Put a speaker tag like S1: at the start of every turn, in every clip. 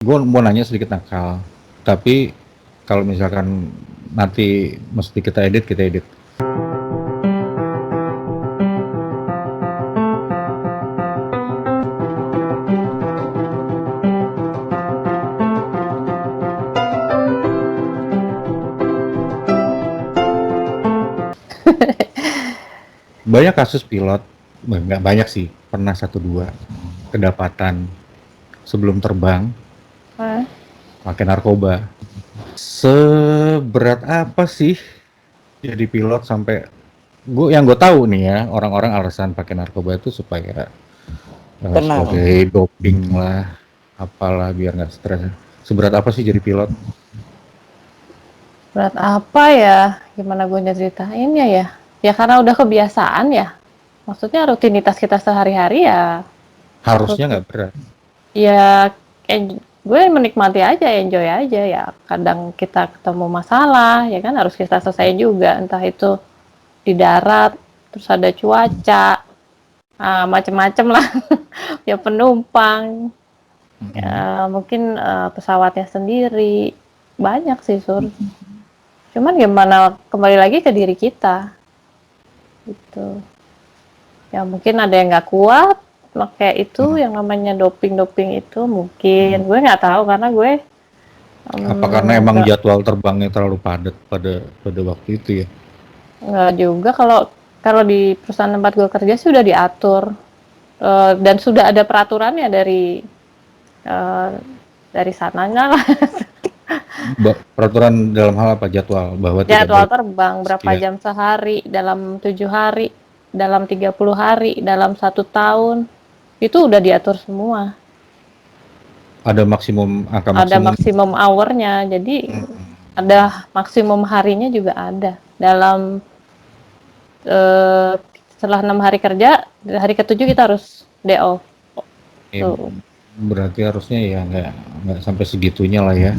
S1: Gue mau nanya sedikit nakal, tapi kalau misalkan nanti mesti kita edit. Banyak kasus pilot, nggak banyak sih, pernah satu dua kedapatan sebelum terbang
S2: Hah?
S1: pakai narkoba. Seberat apa sih jadi pilot sampai yang gue tahu nih ya, orang-orang alasan pakai narkoba itu supaya
S3: Tenang.
S1: sebagai doping lah, apalah biar nggak stres. Seberat apa sih jadi pilot?
S2: Berat apa ya? Gimana gue ceritainnya ya? Ya karena udah kebiasaan ya. Maksudnya rutinitas kita sehari-hari ya.
S1: Harusnya
S2: Rutin.
S1: nggak berat.
S2: Ya gue menikmati aja, enjoy aja ya. Kadang kita ketemu masalah, ya kan harus kita selesaiin juga. Entah itu di darat, terus ada cuaca, macem-macem lah. Ya penumpang, ya mungkin pesawatnya sendiri. Banyak sih, Sur. Cuman gimana kembali lagi ke diri kita gitu. Ya mungkin ada yang nggak kuat pakai itu yang namanya doping itu mungkin. Gue nggak tahu karena gue
S1: Apa karena emang
S2: nggak
S1: jadwal terbangnya terlalu padat pada waktu itu ya?
S2: nggak juga. Kalau di perusahaan tempat gue kerja sih udah diatur, dan sudah ada peraturannya eh, dari sananya lah.
S1: Peraturan dalam hal apa? Jadwal bahwa tidak
S2: Jadwal
S1: boleh
S2: terbang berapa
S1: sekian.
S2: jam sehari, dalam 7 hari, dalam 30 hari, dalam 1 tahun, itu udah diatur semua.
S1: Ada maksimum angka
S2: Ada
S1: maksimum.
S2: maksimum hour-nya, jadi ada maksimum harinya juga ada. Dalam eh, setelah 6 hari kerja, hari ke-7 kita harus day off.
S1: Ya,
S2: Tuh.
S1: berarti harusnya ya nggak sampai segitunya lah ya.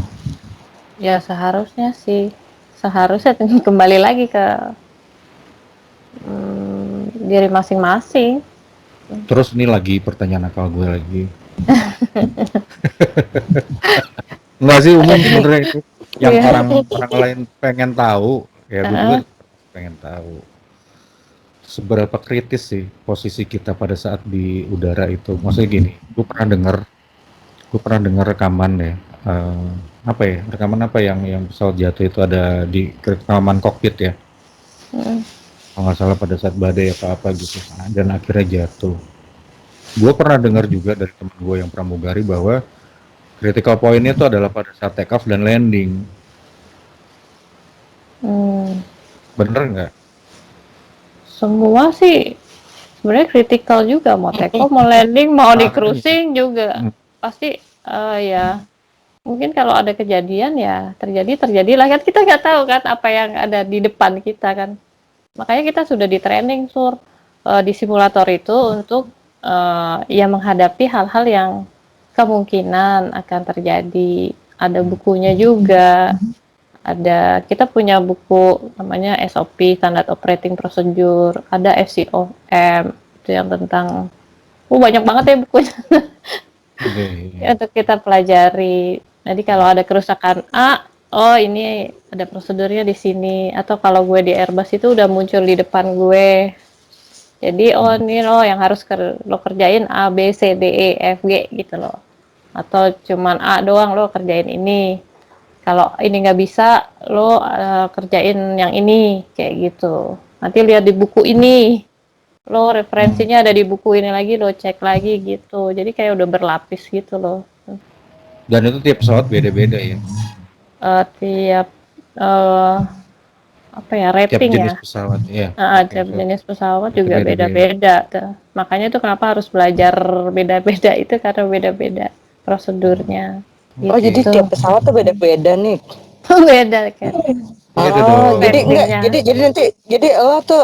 S2: Ya seharusnya sih, seharusnya kembali lagi ke diri masing-masing.
S1: Terus ini lagi pertanyaan akal gue lagi. Enggak sih umum sebenarnya itu yang
S2: Iya.
S1: orang lain pengen tahu, ya gue juga pengen tahu. Seberapa kritis sih posisi kita pada saat di udara itu? Maksudnya gini, gue pernah dengar rekaman ya, apa ya, rekaman apa yang pesawat jatuh itu ada di rekaman kokpit ya, kalau nggak salah pada saat badai apa-apa gitu, dan akhirnya jatuh. Gue pernah dengar juga dari teman gue yang pramugari bahwa critical point-nya itu adalah pada saat take off dan landing.
S2: Hmm,
S1: Bener nggak?
S2: semua sih sebenarnya kritikal juga, mau take off, mau landing, mau di
S1: Makanya.
S2: cruising juga pasti ya mungkin kalau ada kejadian ya terjadilah kan, kita nggak tahu kan apa yang ada di depan kita kan. Makanya kita sudah di training, Sur, di simulator itu untuk ya menghadapi hal-hal yang kemungkinan akan terjadi. Ada bukunya juga, ada, kita punya buku namanya SOP, Standard Operating Procedure, ada FCOM itu yang tentang banyak banget ya bukunya.
S1: Iya,
S2: Ya,
S1: iya.
S2: untuk kita pelajari. Jadi kalau ada kerusakan A, oh ini ada prosedurnya di sini. Atau kalau gue di Airbus itu udah muncul di depan gue. Jadi oh ini lo yang harus lo kerjain A, B, C, D, E, F, G gitu loh. Atau cuman A doang lo kerjain ini. Kalau ini nggak bisa, lo kerjain yang ini kayak gitu. Nanti lihat di buku ini. Lo referensinya ada di buku ini lagi, lo cek lagi gitu. Jadi kayak udah berlapis gitu loh.
S1: Dan itu tiap pesawat beda-beda ya.
S2: Tiap uh, apa ya,
S1: Tiap
S2: rating ya.
S1: jenis pesawat, ya. Rating
S2: Tiap
S1: pesawat
S2: jenis pesawat
S1: itu
S2: juga
S1: beda-beda.
S2: beda-beda tuh. Makanya itu kenapa harus belajar beda-beda itu, karena beda-beda prosedurnya
S3: Oh, jadi
S2: gitu.
S3: tiap pesawat tuh beda-beda nih.
S2: Beda kan.
S1: Beda
S3: Oh,
S1: dong.
S3: jadi enggak,
S2: Ratingnya.
S3: jadi nanti jadi lo tuh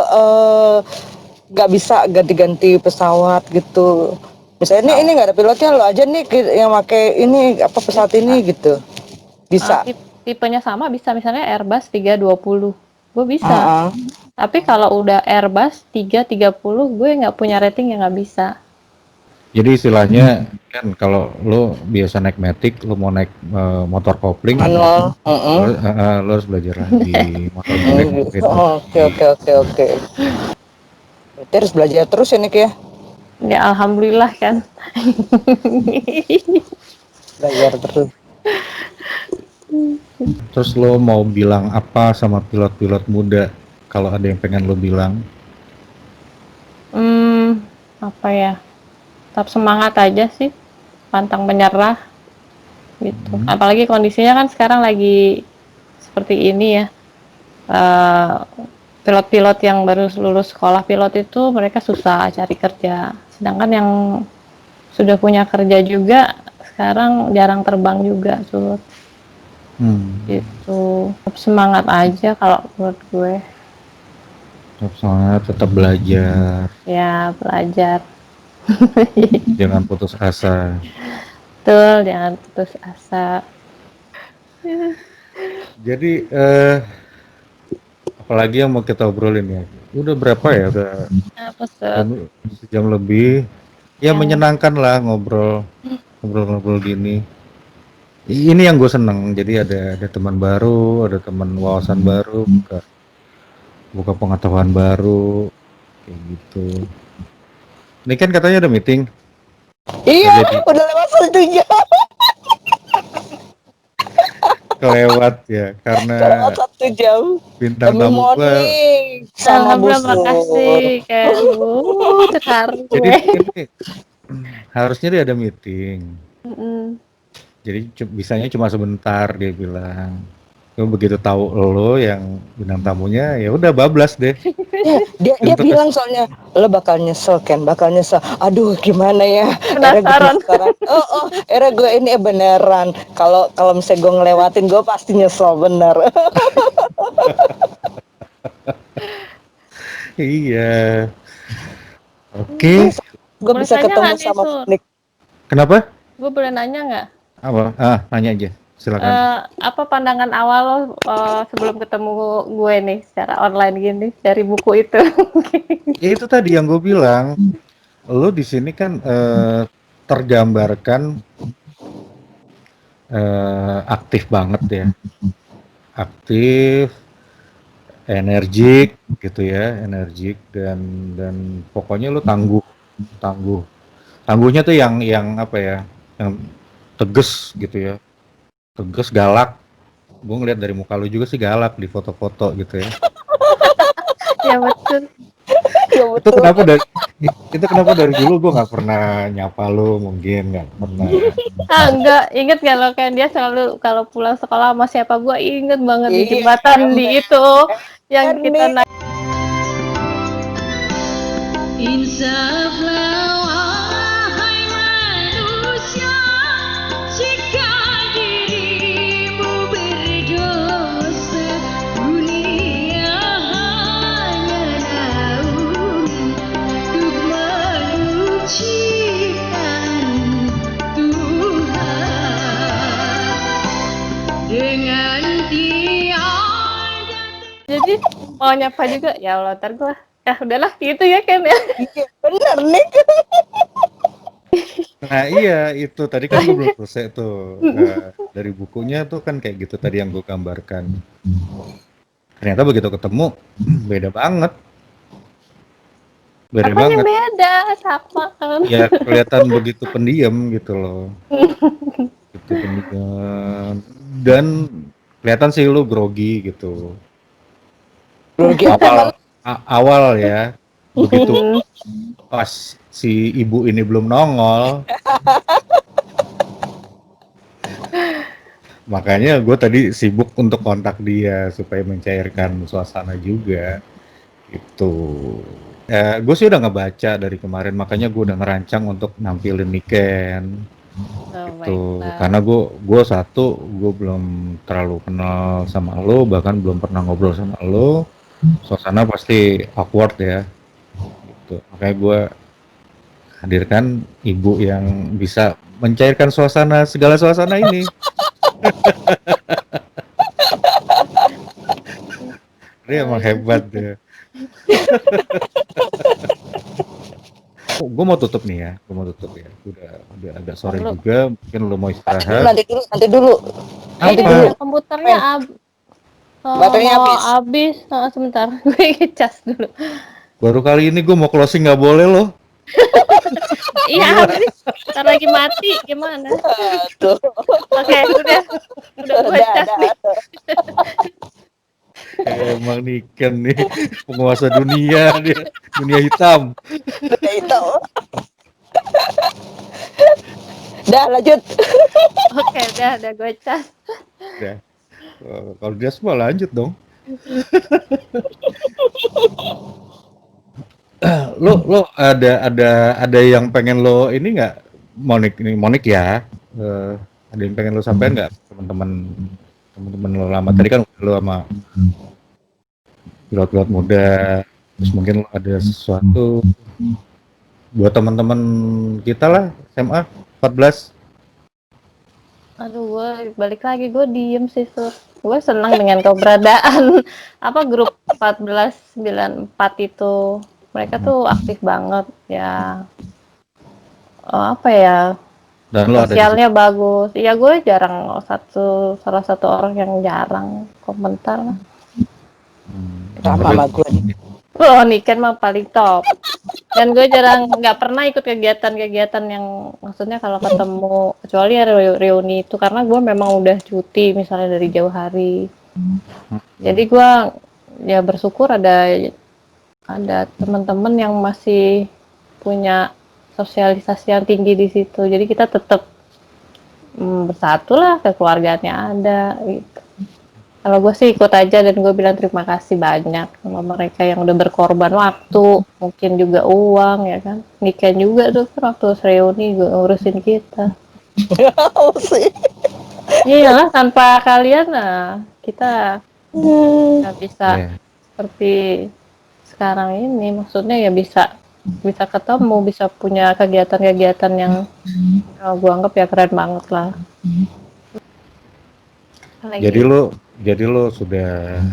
S3: nggak bisa ganti-ganti pesawat gitu. Misalnya ini nggak ada pilotnya, lo aja nih yang pakai ini apa pesawat
S2: Bisa.
S3: ini gitu. Bisa.
S2: Tipenya sama bisa, misalnya Airbus 320. Gue bisa.
S3: Ah, ah.
S2: Tapi kalau udah Airbus 330 gue nggak punya rating, ya nggak bisa.
S1: Jadi istilahnya kan kalau lo biasa naik matic, lo mau naik motor kopling,
S3: Manual.
S1: lo harus belajar lagi motor metik
S3: Gitu.
S1: itu.
S3: Oke, oke, oke, oke. Berarti harus belajar terus ya Nik ya.
S2: Ya alhamdulillah kan.
S3: Belajar terus.
S1: Terus lo mau bilang apa sama pilot-pilot muda? Kalau ada yang pengen lo bilang?
S2: Apa ya? Tetap semangat aja sih, pantang menyerah gitu. Apalagi kondisinya kan sekarang lagi seperti ini ya. Eh, Pilot-pilot yang baru lulus sekolah pilot itu mereka susah cari kerja. Sedangkan yang sudah punya kerja juga sekarang jarang terbang juga, Surut. Gitu. Tetap semangat aja kalau menurut gue.
S1: Tetap semangat, tetap belajar,
S2: Ya, belajar.
S1: jangan putus asa.
S2: Betul, jangan putus asa.
S1: Jadi apalagi yang mau kita obrolin ya? Udah berapa ya? Udah
S2: Apa tuh?
S1: sejam lebih. Ya
S2: Yang
S1: menyenangkan lah ngobrol-ngobrol gini. Ini yang gue seneng. Jadi ada teman baru, ada teman wawasan baru, buka pengetahuan baru, kayak gitu. Ini kan katanya ada meeting.
S3: Iya,
S1: Jadi
S3: udah lewat 1 jam.
S1: kelewat ya karena
S3: Lewat 1 jam.
S1: bintang
S3: Demi
S1: tamu gua.
S3: morning sama Bu
S2: alhamdulillah makasih
S3: Sur.
S2: kan. Terharu
S1: Jadi
S2: gue.
S1: ini harusnya dia ada meeting.
S2: Mm-mm.
S1: Jadi bisanya cuma sebentar dia bilang. Cuma begitu tahu lo yang bintang tamunya ya udah bablas deh.
S3: Dia
S1: Untuk
S3: bilang soalnya lo bakal nyesel kan, bakal nyesel. Aduh gimana ya? Era gue
S2: Penasaran.
S3: penasaran. Oh, era gue ini beneran. Kalau misalnya gue ngelewatin gue pasti nyesel bener.
S1: iya. Oke.
S3: Gue
S2: Boleh
S3: bisa
S2: tanya
S3: ketemu
S2: nggak nih,
S3: sama
S2: Sur?
S3: Nick.
S1: Kenapa?
S2: Gue boleh nanya nggak?
S1: Apa? Nanya aja. Silakan.
S2: Apa pandangan awal lo sebelum ketemu gue nih secara online gini dari buku itu?
S1: Ya itu tadi yang gue bilang. Lo di sini kan tergambarkan aktif banget ya. Aktif, energik gitu ya, energik dan pokoknya lu tangguh, tangguh. Tangguhnya tuh yang apa ya? Yang tegas gitu ya. Tegas, galak. Gue ngeliat dari muka lu juga sih galak di foto-foto gitu ya.
S2: Ya betul.
S3: Ya
S1: Itu
S3: betul.
S1: kenapa dari itu kenapa dari dulu gue nggak pernah nyapa lu, mungkin nggak pernah.
S2: Enggak, inget gak lo kan dia selalu kalau pulang sekolah sama siapa gue inget banget di
S3: Iya,
S2: jembatan di itu yang kita
S3: Nih.
S2: naik.
S4: Insaflah wahai manusia, jika dirimu berdosa, dunia hanya naungan untuk makhluk ciptaan Tuhan. Dengan tiada
S2: Jadi mau nyapa juga ya Allah ntar gue udahlah gitu ya kan ya.
S3: Iya, bener Nick.
S1: Nah iya itu tadi kan gue belum selesai tuh. Dari bukunya tuh kan kayak gitu tadi yang gue gambarkan. Ternyata begitu ketemu beda banget. Beda
S2: Apanya
S1: banget.
S2: beda sama kan.
S1: Ya kelihatan begitu pendiam gitu loh. Begitu pendiam. Dan kelihatan sih lu grogi gitu.
S3: Grogi
S1: Awal ya. Begitu pas si ibu ini belum nongol. Makanya gue tadi sibuk untuk kontak dia supaya mencairkan suasana juga. Itu. Gue sih udah ngebaca dari kemarin, makanya gue udah ngerancang untuk nampilin Niken.
S2: Oh,
S1: Gitu.
S2: baiklah.
S1: Karena gue belum terlalu kenal sama lo, bahkan belum pernah ngobrol sama lo. Suasana pasti awkward ya. Gitu. Makanya gue hadirkan ibu yang bisa mencairkan segala suasana ini. Dia emang hebat deh. gue mau tutup nih ya. Udah agak sore
S2: Perlu.
S1: juga. Mungkin lo mau istirahat.
S3: Nanti dulu.
S2: Ini
S1: Apa?
S2: komputernya
S3: Baterainya
S2: mau
S3: habis.
S2: habis. Sebentar, gue ngecas dulu.
S1: Baru kali ini gue mau closing nggak boleh loh.
S2: Iya habis. Ntar lagi mati gimana?
S3: Tuh.
S2: Oke, udah gue
S3: Udah,
S2: cas nih.
S1: Emang nih Ken nih penguasa dunia dia, dunia hitam.
S3: Udah itu. Dah lanjut.
S2: Oke, udah gue cas.
S1: Udah. Kalau dia semua lanjut dong. Lo ada yang pengen lo ini nggak, Monik ya? Ada yang pengen lo sampaikan nggak teman-teman lo lama tadi kan lo sama pilot-pilot muda, terus mungkin lo ada sesuatu buat teman-teman kita lah SMA 14.
S2: Aduh, gue balik lagi, gue diem sih, Sur. Gue senang dengan keberadaan grup 1494 itu. Mereka tuh aktif banget ya. Apa ya?
S1: Dan lo ada di
S2: Sosialnya bagus. Iya, gue salah satu orang yang jarang komentar.
S3: Sama gue nih.
S2: Oh, Niken mah paling top. Dan gue jarang nggak pernah ikut kegiatan-kegiatan yang maksudnya kalau ketemu kecuali ya reuni itu karena gue memang udah cuti misalnya dari jauh hari. Jadi gue ya bersyukur ada teman-teman yang masih punya sosialisasi yang tinggi di situ. Jadi kita tetap bersatu lah, kekeluargaannya ada gitu. Kalau gue sih ikut aja dan gue bilang terima kasih banyak sama mereka yang udah berkorban waktu, mungkin juga uang ya kan. Niken juga tuh kan waktu reuni gue ngurusin kita.
S3: Sih.
S2: Iyalah tanpa kalian kita nggak bisa seperti sekarang ini. Maksudnya ya bisa ketemu, bisa punya kegiatan-kegiatan yang gue anggap ya keren banget lah.
S1: Jadi lo sudah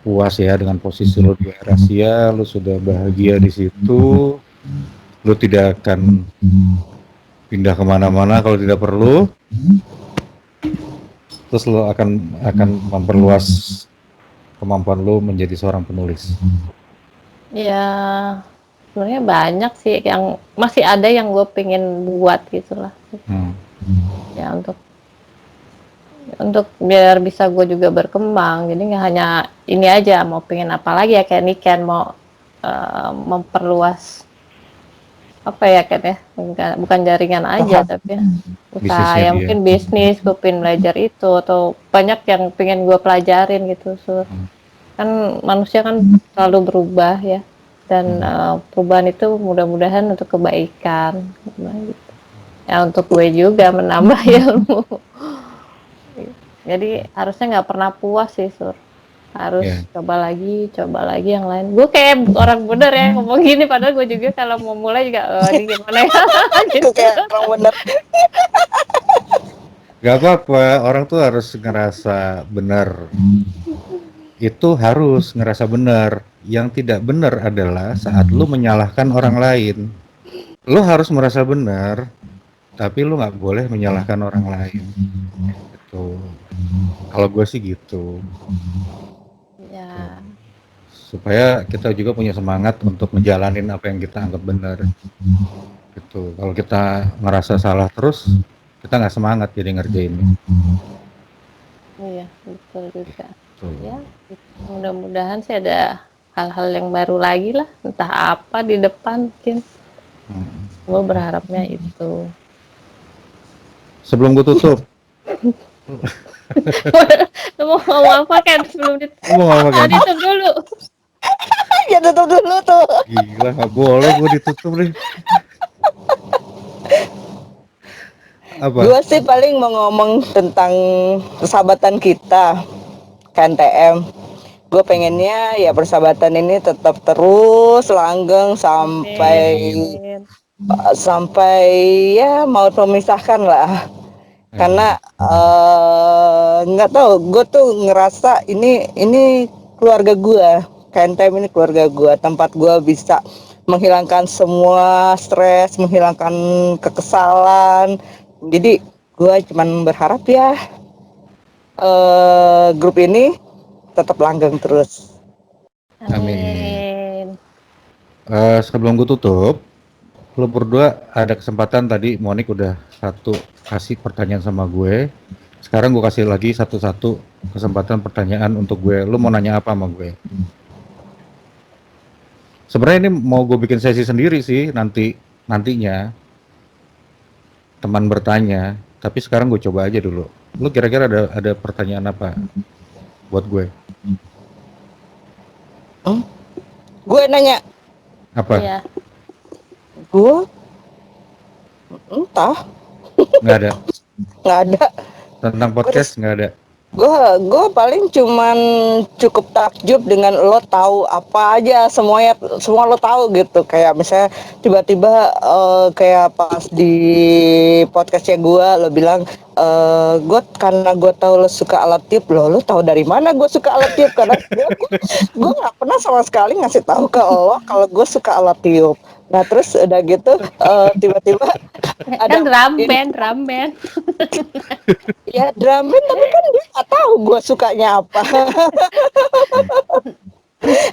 S1: puas ya dengan posisi lo di AirAsia, lo sudah bahagia di situ, lo tidak akan pindah kemana-mana kalau tidak perlu, terus lo akan memperluas kemampuan lo menjadi seorang penulis.
S2: Ya sebenarnya banyak sih yang masih ada yang gue pengen buat gitulah. Ya untuk biar bisa gue juga berkembang, jadi nggak hanya ini aja mau pengen apa lagi ya kayak Niken mau memperluas apa ya kan ya bukan jaringan aja tapi usaha ya mungkin bisnis, gue pengen belajar itu atau banyak yang pengen gue pelajarin gitu. Kan manusia kan selalu berubah ya dan perubahan itu mudah-mudahan untuk kebaikan gitu. Ya untuk gue juga menambah ilmu. Jadi harusnya nggak pernah puas sih, Sur. Harus coba lagi yang lain. Gue kayak orang bener ya ngomong gini, padahal gue juga kalau mau mulai juga ini gimana ya gitu.
S3: Kayak orang bener.
S1: Gak apa-apa, orang tuh harus ngerasa benar. Itu harus ngerasa benar. Yang tidak benar adalah saat lu menyalahkan orang lain. Lu harus merasa benar, tapi lu nggak boleh menyalahkan orang lain. Gitu. Kalau gue sih gitu.
S2: Ya.
S1: Supaya kita juga punya semangat untuk ngejalanin apa yang kita anggap benar. Gitu. Kalau kita ngerasa salah terus, kita nggak semangat jadi ngerjainnya.
S2: Iya, betul juga. Ya, mudah-mudahan sih ada hal-hal yang baru lagi lah, entah apa di depan mungkin. Gue berharapnya itu.
S1: Sebelum gue tutup.
S2: Lu mau ngomong apa kan sebelum ditutup dulu.
S3: Ya tutup dulu tuh.
S1: Gila, nggak boleh gue ditutup nih. Apa?
S3: Gue sih paling mau ngomong tentang persahabatan kita KNTM. Gue pengennya ya persahabatan ini tetap terus langgeng sampai ya mau memisahkan lah. Karena nggak tahu, gue tuh ngerasa ini keluarga gue. KNTM ini keluarga gue, tempat gue bisa menghilangkan semua stres, menghilangkan kekesalan. Jadi gue cuman berharap ya grup ini tetap langgeng terus.
S2: Amin.
S1: Sebelum gue tutup, lo berdua ada kesempatan tadi Monik udah satu kasih pertanyaan sama gue. Sekarang gue kasih lagi satu-satu kesempatan pertanyaan untuk gue. Lo mau nanya apa sama gue? Sebenarnya ini mau gue bikin sesi sendiri sih nantinya teman bertanya. Tapi sekarang gue coba aja dulu. Lo kira-kira ada pertanyaan apa buat gue?
S3: Gue nanya,
S1: Apa?
S2: Iya.
S3: gue entah,
S1: Nggak ada.
S3: nggak ada.
S1: Tentang podcast nggak ada.
S3: Gue paling cuman cukup takjub dengan lo tahu apa aja, semua lo tahu gitu. Kayak misalnya tiba-tiba kayak pas di podcastnya lo bilang karena gue tahu lo suka alat tiup. Lo tahu dari mana gue suka alat tiup? Karena gue nggak pernah sama sekali ngasih tahu ke lo kalau gue suka alat tiup. Nah terus udah gitu tiba-tiba
S2: Kan drum band.
S3: ya drum band, tapi kan dia nggak tahu gue sukanya apa.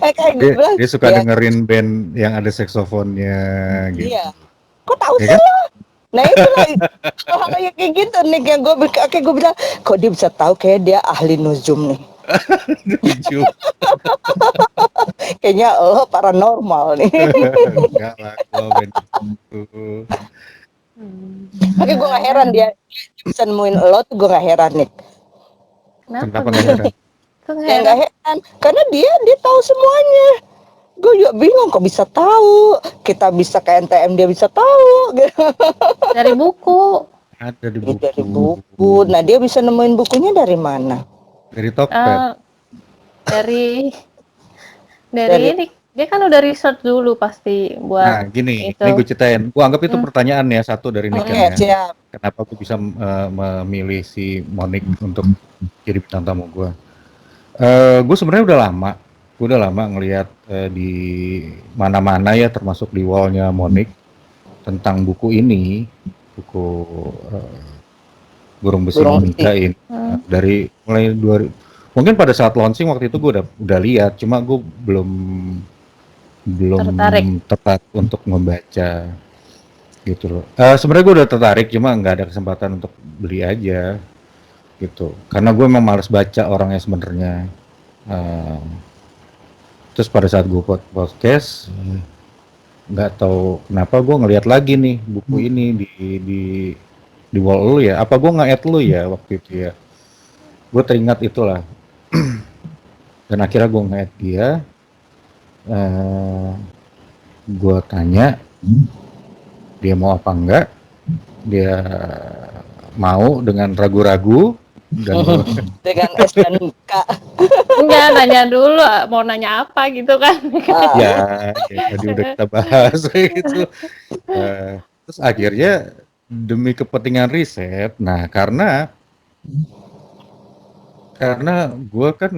S3: Kayak gue bilang,
S1: Dia suka
S3: ya,
S1: dengerin band yang ada saksofonnya gitu.
S3: iya. Kok tahu
S1: Ya
S3: sih
S1: kan?
S3: lo? Nah itulah hal yang kayak gitu nih yang gue bilang, kok dia bisa tahu kayak dia ahli nujum nih.
S1: Lucu.
S3: Kayaknya lo paranormal nih.
S1: Enggak lah, gua band itu.
S3: Tapi gue gak heran dia bisa nemuin lo tuh, gue gak heran nih.
S1: Kenapa nggak heran?
S2: Kok
S3: Ya
S2: heran?
S3: gak heran, karena dia tahu semuanya. Gue juga bingung kok bisa tahu. Kita bisa ke NTM dia bisa tahu.
S2: Dari buku.
S1: Ada di
S3: Ya,
S1: buku.
S3: dari buku. Nah dia bisa nemuin bukunya dari mana?
S1: Dari Tokped.
S2: Dari
S3: Dari-
S2: ini dia kan udah research dulu pasti
S1: Nah,
S2: buat
S1: gini,
S2: itu.
S1: ini gue ceritain. Gue anggap itu pertanyaan ya, satu dari
S3: Oke,
S1: Niken ya.
S3: siap.
S1: Kenapa gue bisa memilih si Monik untuk jadi bintang tamu gue? Gue sebenarnya udah lama ngelihat di mana-mana ya, termasuk di wallnya Monik tentang buku ini, buku Burung Besi
S3: Burung
S1: Monika ini. Dari mulai mungkin pada saat launching waktu itu gue udah lihat, cuma gue belum
S2: Tertarik.
S1: tertarik untuk membaca gitu loh. Sebenarnya gue udah tertarik, cuma nggak ada kesempatan untuk beli aja gitu. Karena gue memang males baca orangnya sebenarnya. Terus pada saat gue podcast, nggak tahu kenapa gue ngelihat lagi nih buku ini di wall lu ya. Apa gue nge-add lu ya waktu itu ya? Gue teringat itulah. Dan akhirnya gue nge-add dia. Gue tanya dia mau apa enggak, dia mau dengan ragu-ragu dan
S3: Dengan S dan K.
S2: Enggak, nanya dulu mau nanya apa gitu kan.
S1: ya tadi udah kita bahas gitu. Terus akhirnya demi kepentingan riset, nah karena gue kan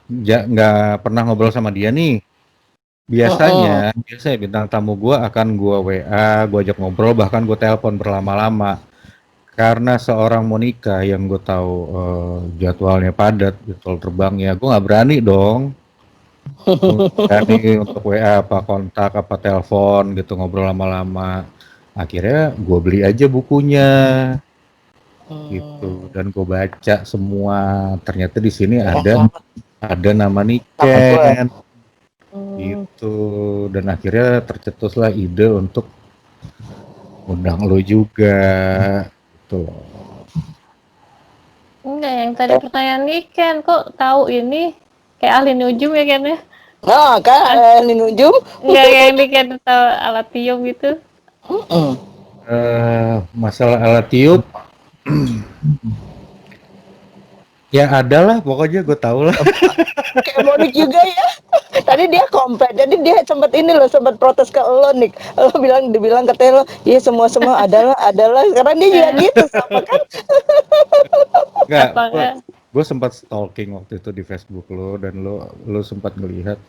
S1: nggak pernah ngobrol sama dia nih. Biasanya bintang tamu gue akan gue WA, gue ajak ngobrol, bahkan gue telepon berlama-lama. Karena seorang Monika yang gue tahu jadwalnya padat, jadwal terbangnya, gue nggak berani dong. Berani untuk WA apa kontak apa telepon gitu, ngobrol lama-lama. Akhirnya gue beli aja bukunya gitu, dan gue baca semua. Ternyata di sini ada nama Niken gitu, dan akhirnya tercetuslah ide untuk undang lo juga gitu.
S2: Enggak, yang tadi pertanyaan Niken kok tahu ini kayak ahli nujum ya kan ya?
S3: Nah kan ini nujum.
S2: Enggak yang Niken tahu alat tiup gitu.
S1: Masalah alat tiup ya ada lah, pokoknya gue tahu lah.
S3: Kayak Monik juga ya. Tadi dia komplain, jadi dia sempat protes ke lo Nik. Lo dibilang katanya lo, iya semua adalah, karena dia juga gitu sama kan.
S1: Enggak,
S2: Apakah
S1: gue sempat stalking waktu itu di Facebook lo, dan lo sempat ngelihat,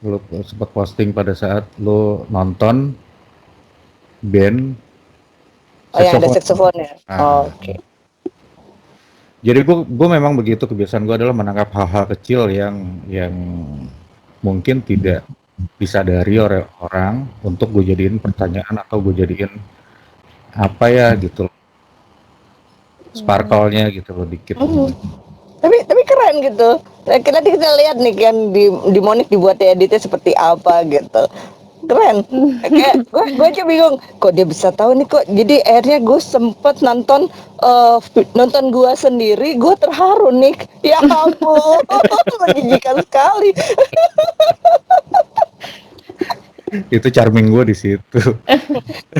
S1: lo sempat posting pada saat lo nonton band
S3: Oh, yang ada
S1: saxophone.
S3: saksofonnya.
S1: Ah,
S3: Oke.
S1: jadi gue memang begitu, kebiasaan gue adalah menangkap hal-hal kecil yang mungkin tidak disadari oleh orang untuk gue jadiin pertanyaan atau gue jadiin apa ya gitu, sparkle-nya gitu loh dikit.
S3: Tapi keren gitu. Nah, nanti kita lihat nih kan di Monik dibuat editnya seperti apa gitu. Keren. Kayak gue aja bingung kok dia bisa tahu nih kok. Jadi akhirnya gue sempet nonton gue sendiri, gue terharu nih. Ya ampun, menjijikan sekali.
S1: Itu charming gue di situ.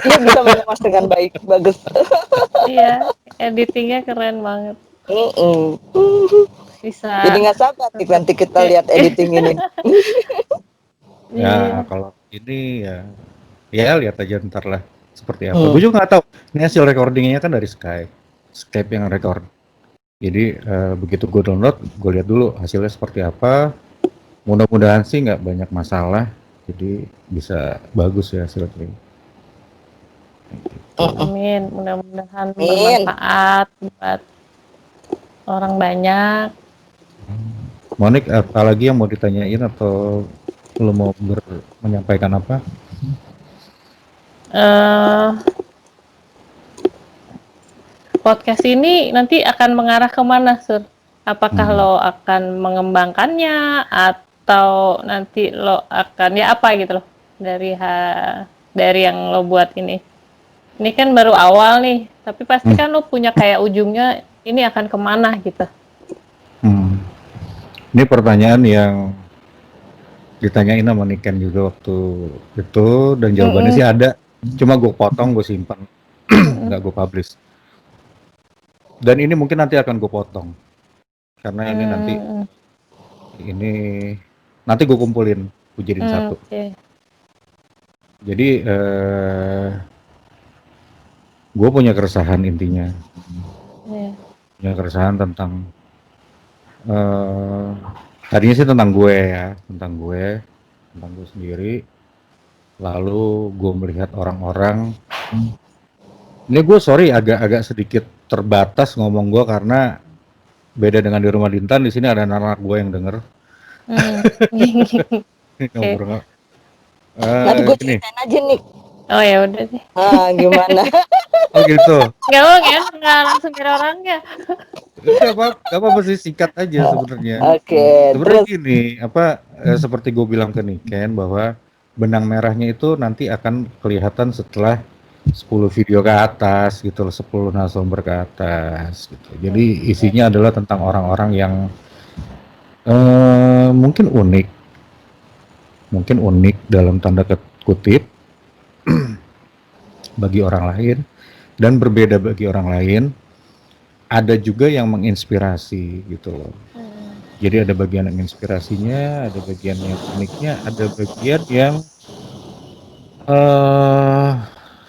S3: Dia bisa mengemas dengan baik, bagus.
S2: Iya, editingnya keren banget.
S3: Mm-mm.
S2: Bisa.
S3: Jadi nggak sabar nih nanti kita lihat editing ini.
S1: Ya
S2: Iya.
S1: kalau ini ya lihat aja ntar lah seperti apa. Gue juga nggak tahu. Ini hasil recordingnya kan dari Skype yang record. Jadi begitu gue download, gue lihat dulu hasilnya seperti apa. Mudah-mudahan sih nggak banyak masalah. Jadi bisa bagus ya hasilnya.
S2: Amin, mudah-mudahan
S3: Amin.
S2: bermanfaat buat orang banyak.
S1: Monik, apalagi yang mau ditanyain atau lo mau menyampaikan apa?
S2: eh Podcast ini nanti akan mengarah kemana, Sur? Apakah lo akan mengembangkannya atau nanti lo akan ya apa gitu loh dari yang lo buat ini? Ini kan baru awal nih, tapi pasti kan lo punya kayak ujungnya ini akan kemana gitu.
S1: Ini pertanyaan yang ditanyain sama Niken juga waktu itu, dan jawabannya sih ada. Cuma gue potong, gue simpan, nggak gue publish. Dan ini mungkin nanti akan gue potong, karena ini nanti gue kumpulin, gue jadiin satu.
S2: Okay.
S1: Jadi gue punya keresahan intinya, punya keresahan tentang tadinya sih tentang gue sendiri. Lalu gue melihat orang-orang. Ini gue sorry agak sedikit terbatas ngomong gue, karena beda dengan di rumah Dintan, di sini ada anak-anak gue yang denger.
S3: Nanti gue ceritain aja nih.
S2: Oh ya udah deh.
S3: Gimana?
S1: Oh gitu.
S2: Nggak langsung kira orangnya.
S1: Gak apa-apa sih, singkat aja sebenarnya.
S3: Oke,
S1: Sebenarnya
S3: terus
S1: gini, seperti gue bilang ke Niken bahwa benang merahnya itu nanti akan kelihatan setelah 10 video ke atas gitu loh, 10 narasumber ke atas gitu. Jadi isinya adalah tentang orang-orang yang mungkin unik dalam tanda kutip bagi orang lain, dan berbeda bagi orang lain. Ada juga yang menginspirasi gitu loh. Jadi ada bagian yang inspirasinya, ada bagian yang uniknya, ada bagian yang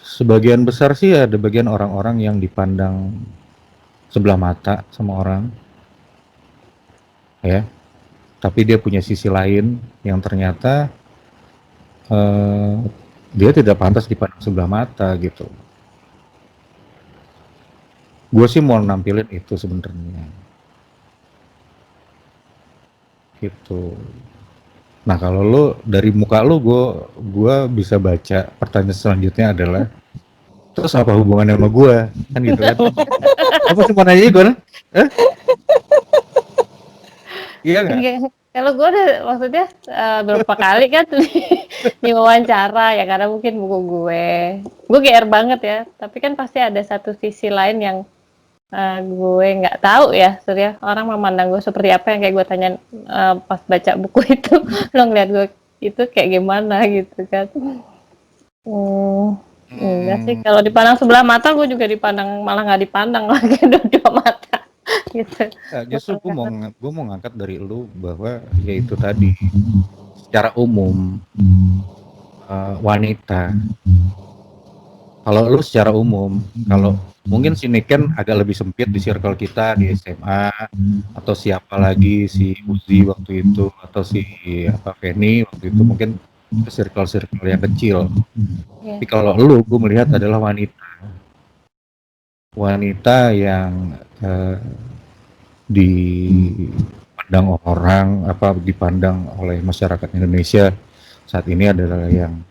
S1: sebagian besar sih ada bagian orang-orang yang dipandang sebelah mata sama orang, ya. Tapi dia punya sisi lain yang ternyata dia tidak pantas dipandang sebelah mata gitu. Gue sih mau nampilin itu sebenarnya. Gitu. Nah kalau lo dari muka lo, gue bisa baca pertanyaan selanjutnya adalah, terus apa hubungannya sama gue, kan gitu kan? Apa cuma nanya gue? Iya nggak?
S2: Kalau gue udah maksudnya berapa kali kan di wawancara ya, karena mungkin buku gue GR banget ya, tapi kan pasti ada satu sisi lain yang gue nggak tahu ya, Surya. Orang memandang gue seperti apa, yang kayak gue tanya pas baca buku itu, lo ngeliat gue itu kayak gimana gitu kan. Enggak sih, kalau dipandang sebelah mata gue juga dipandang, malah nggak dipandang lagi dua mata gitu.
S1: Justru gue mau ngangkat dari lu bahwa yaitu tadi, secara umum wanita Kalau lu secara umum, kalau mungkin si Niken agak lebih sempit di circle kita di SMA, atau siapa lagi si Uzi waktu itu, atau si apa Feni waktu itu mungkin circle-circle yang kecil.
S2: Ya.
S1: Tapi kalau lu, gue melihat adalah wanita yang dipandang orang, apa dipandang oleh masyarakat Indonesia saat ini adalah yang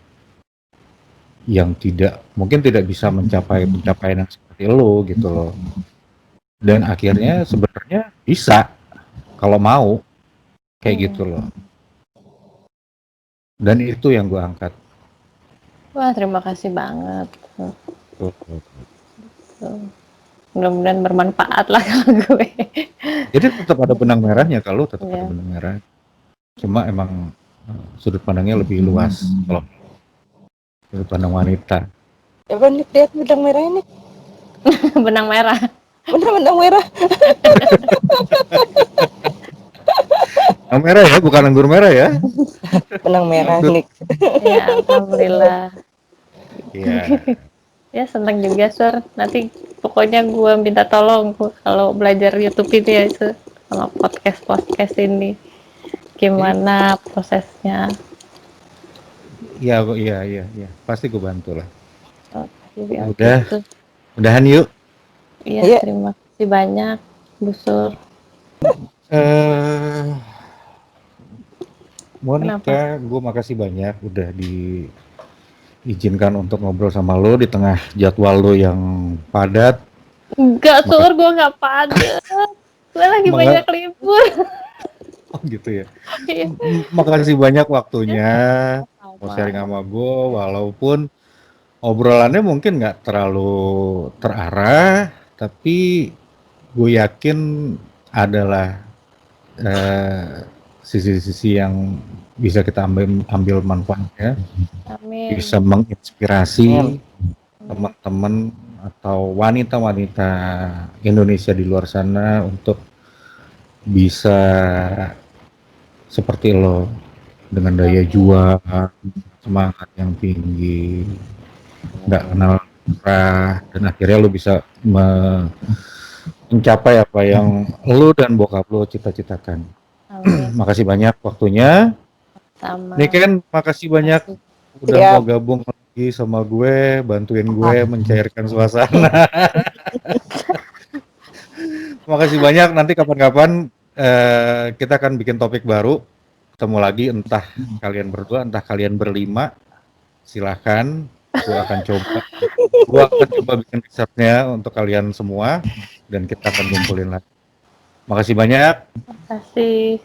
S1: mungkin tidak bisa mencapai pencapaian yang seperti lo gitu loh. Dan akhirnya sebenarnya bisa kalau mau kayak gitu loh. Dan itu yang gue angkat.
S2: Wah, terima kasih banget.
S1: Tuh.
S2: Mudah-mudahan bermanfaat lah kalau gue.
S1: Jadi tetap ada benang merahnya, kalau tetap
S2: Iya.
S1: ada benang merah. Cuma emang sudut pandangnya lebih luas kalau sudut pandang wanita.
S3: Coba nih lihat benang merah ini.
S2: Benang merah.
S3: Benang merah.
S1: Benang merah ya, bukan anggur merah ya.
S3: Benang merah nih.
S2: Ya, alhamdulillah.
S1: Iya.
S2: Ya, senang juga, Sur. Nanti pokoknya gue minta tolong kalau belajar YouTube ini ya, Sur. Kalau podcast ini. Gimana prosesnya.
S1: Iya. Pasti gue bantu lah.
S2: Jadi,
S1: Udah.
S2: gitu.
S1: Udahan yuk.
S2: Iya,
S3: Iya.
S2: terima kasih banyak, Bu Sur.
S1: Monica, gue makasih banyak udah diizinkan untuk ngobrol sama lo di tengah jadwal lo yang padat.
S2: Enggak, Sur, gue nggak padat. Gue lagi banyak libur.
S1: Oh gitu ya.
S2: Iya.
S1: Makasih banyak waktunya mau sharing sama gue, walaupun obrolannya mungkin nggak terlalu terarah, tapi gue yakin adalah sisi-sisi yang bisa kita ambil manfaatnya,
S2: Amin.
S1: bisa menginspirasi teman-teman atau wanita-wanita Indonesia di luar sana untuk bisa seperti lo dengan daya juang, semangat yang tinggi, nggak kenal marah, dan akhirnya lo bisa mencapai apa yang lo dan bokap lo cita-citakan.
S2: Amin.
S1: Makasih banyak waktunya.
S2: Sama.
S1: Niken, makasih banyak udah
S3: Siap.
S1: mau gabung lagi sama gue, bantuin gue mencairkan suasana. Makasih banyak. Nanti kapan-kapan kita akan bikin topik baru. Ketemu lagi, entah kalian berdua, entah kalian berlima. Silahkan. Gue akan coba bikin risetnya untuk kalian semua, dan kita akan kumpulin lagi. Makasih banyak.
S2: Terima kasih.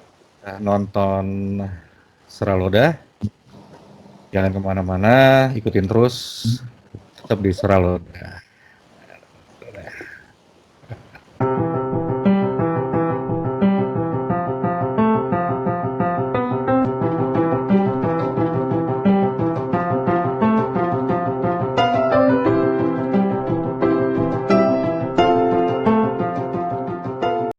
S1: Nonton Seraloda. Jangan kemana-mana, ikutin terus. Tetap di Seraloda.